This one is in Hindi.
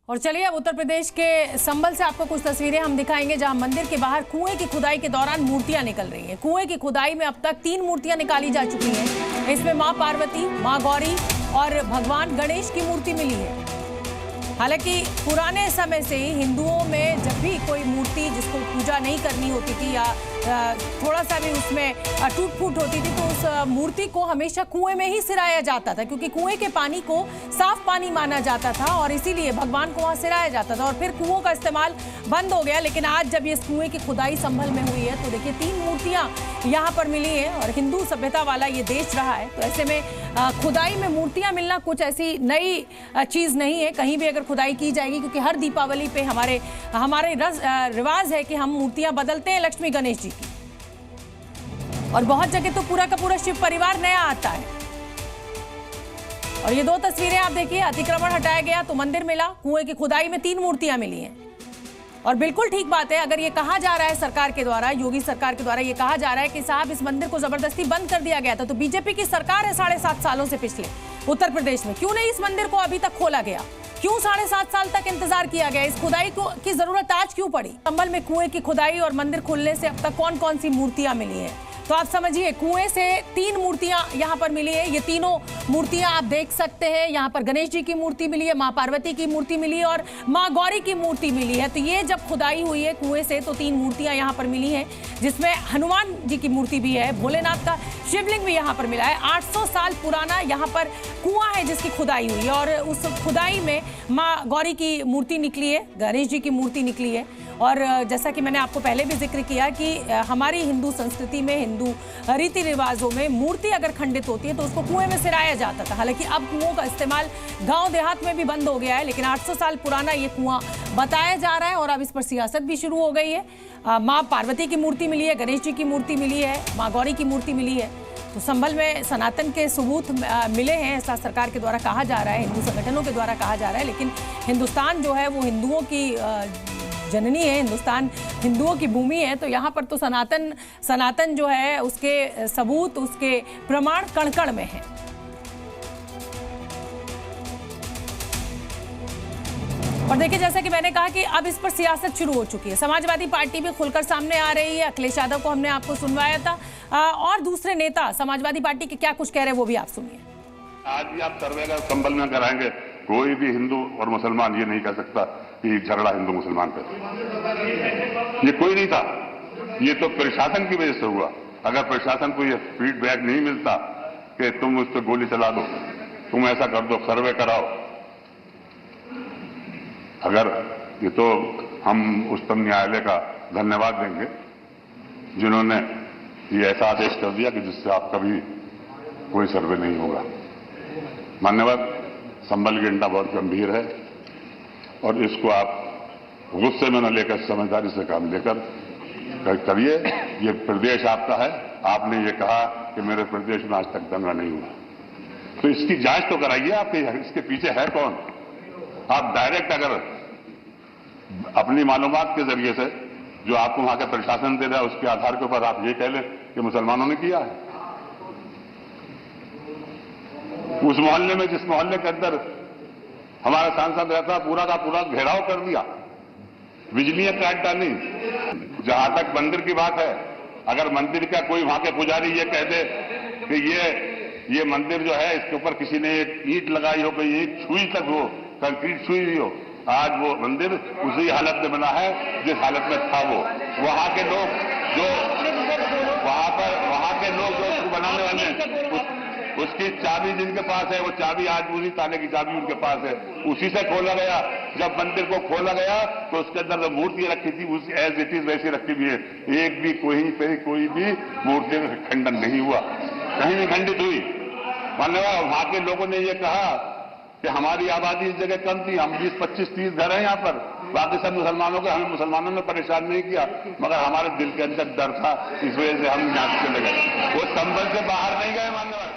और चलिए अब उत्तर प्रदेश के संभल से आपको कुछ तस्वीरें हम दिखाएंगे, जहां मंदिर के बाहर कुएं की खुदाई के दौरान मूर्तियां निकल रही हैं। कुएं की खुदाई में अब तक 3 मूर्तियां निकाली जा चुकी हैं। इसमें मां पार्वती, मां गौरी और भगवान गणेश की मूर्ति मिली है। हालांकि पुराने समय से ही हिंदुओं में जब भी कोई मूर्ति जिसको पूजा नहीं करनी होती थी या थोड़ा सा भी उसमें टूट फूट होती थी तो उस मूर्ति को हमेशा कुएं में ही सिराया जाता था, क्योंकि कुएं के पानी को साफ पानी माना जाता था और इसीलिए भगवान को वहां सिराया जाता था। और फिर कुओं का इस्तेमाल बंद हो गया, लेकिन आज जब ये कुएं की खुदाई संभल में हुई है तो देखिए 3 मूर्तियां यहाँ पर मिली है और हिंदू सभ्यता वाला ये देश रहा है, तो ऐसे में खुदाई में मूर्तियां मिलना कुछ ऐसी नई चीज नहीं है। कहीं भी अगर खुदाई की जाएगी, क्योंकि हर दीपावली पे हमारे रिवाज है कि हम मूर्तियां बदलते हैं लक्ष्मी गणेश जी की, और बहुत जगह तो पूरा का पूरा शिव परिवार नया आता है। और ये 2 तस्वीरें आप देखिए, अतिक्रमण हटाया गया तो मंदिर मिला, कुएं की खुदाई में 3 मूर्तियां मिली हैं। और बिल्कुल ठीक बात है, अगर ये कहा जा रहा है सरकार के द्वारा, योगी सरकार के द्वारा ये कहा जा रहा है कि साहब इस मंदिर को जबरदस्ती बंद कर दिया गया था, तो बीजेपी की सरकार है 7.5 सालों से पिछले उत्तर प्रदेश में, क्यों नहीं इस मंदिर को अभी तक खोला गया? क्यों 7.5 साल तक इंतजार किया गया? इस खुदाई की जरूरत आज क्यों पड़ी? संभल में कुएं की खुदाई और मंदिर खुलने से अब तक कौन कौन सी मूर्तियां मिली हैं, तो आप समझिए। कुएं से 3 मूर्तियां यहां पर मिली है। ये तीनों मूर्तियां आप देख सकते हैं, यहां पर गणेश जी की मूर्ति मिली है, मां पार्वती की मूर्ति मिली है और मां गौरी की मूर्ति मिली है। तो ये जब खुदाई हुई है कुएं से तो 3 मूर्तियां यहां पर मिली हैं, जिसमें हनुमान जी की मूर्ति भी है, भोलेनाथ का शिवलिंग भी यहां पर मिला है। 800 साल पुराना यहां पर कुआं है जिसकी खुदाई हुई है और उस खुदाई में मां गौरी की मूर्ति निकली है, गणेश जी की मूर्ति निकली है। और जैसा कि मैंने आपको पहले भी जिक्र किया कि हमारी हिंदू संस्कृति में, हिंदू रीति रिवाजों में मूर्ति अगर खंडित होती है तो उसको कुएं में सिराया जाता था। हालांकि अब कुओं का इस्तेमाल गांव देहात में भी बंद हो गया है, लेकिन 800 साल पुराना ये कुआं बताया जा रहा है और अब इस पर सियासत भी शुरू हो गई है। माँ पार्वती की मूर्ति मिली है, गणेश जी की मूर्ति मिली है, माँ गौरी की मूर्ति मिली है। तो संभल में सनातन के सबूत मिले हैं, ऐसा सरकार के द्वारा कहा जा रहा है, हिंदू संगठनों के द्वारा कहा जा रहा है। लेकिन हिंदुस्तान जो है वो हिंदुओं की जननी है, हिंदुस्तान हिंदुओं की भूमि है, तो यहाँ पर तो सनातन जो है उसके सबूत, उसके प्रमाण कण कण में है। और देखिए, जैसा कि मैंने कहा कि अब इस पर सियासत शुरू हो चुकी है। समाजवादी पार्टी भी खुलकर सामने आ रही है, अखिलेश यादव को हमने आपको सुनवाया था, और दूसरे नेता समाजवादी पार्टी के क्या कुछ कह रहे हैं वो भी आप सुनिए। आज भी आप सर्वे का संभल में कराएंगे, कोई भी हिंदू और मुसलमान ये नहीं कह सकता कि झगड़ा हिंदू मुसलमान पे, ये कोई नहीं था, ये तो प्रशासन की वजह से हुआ। अगर प्रशासन को ये फीडबैक नहीं मिलता कि तुम उस पर गोली चला दो, तुम ऐसा कर दो, सर्वे कराओ, अगर ये तो हम उच्चतम न्यायालय का धन्यवाद देंगे जिन्होंने ये ऐसा आदेश कर दिया कि जिससे आप कभी कोई सर्वे नहीं होगा। मान्यवर, संभल की घटना बहुत गंभीर है और इसको आप गुस्से में न लेकर समझदारी से काम लेकर करिए। ये प्रदेश आपका है, आपने ये कहा कि मेरे प्रदेश में आज तक दंगा नहीं हुआ, तो इसकी जांच तो कराइए, आपके इसके पीछे है कौन। आप डायरेक्ट अगर अपनी मालूमात के जरिए से जो आपको वहां का प्रशासन दे रहा है उसके आधार के ऊपर आप ये कह लें कि मुसलमानों ने किया है। उस मोहल्ले में, जिस मोहल्ले के अंदर हमारा सांसद रहता, पूरा का पूरा घेराव कर दिया, बिजलियां काट डाली। जहां तक मंदिर की बात है, अगर मंदिर का कोई वहां के पुजारी ये कह दे कि ये मंदिर जो है इसके ऊपर किसी ने एक ईंट लगाई हो, कोई ईंट छुई तक हो, कंक्रीट छुई हुई हो, आज वो मंदिर उसी हालत में बना है जिस हालत में था वो। वहां के लोग जो उसको बनाने वाले हैं, उसकी चाबी जिनके पास है, वो चाबी आज उसी ताले की चाबी उनके पास है, उसी से खोला गया। जब मंदिर को खोला गया तो उसके अंदर जो मूर्ति रखी थी उसी एज इट इज वैसी रखी हुई है, एक भी कोई भी मूर्ति में खंडन नहीं हुआ, कहीं नहीं खंडित हुई। मान्यवर, वहां के लोगों ने ये कहा कि हमारी आबादी इस जगह कम थी, हम 20, 25, 30 घर हैं यहाँ पर, बाकी सब मुसलमानों के, हमें मुसलमानों ने परेशान नहीं किया, मगर हमारे दिल के अंदर डर था, इस वजह से हम यहाँ से चले गए, वो संभल से बाहर नहीं गए। मान्यवर।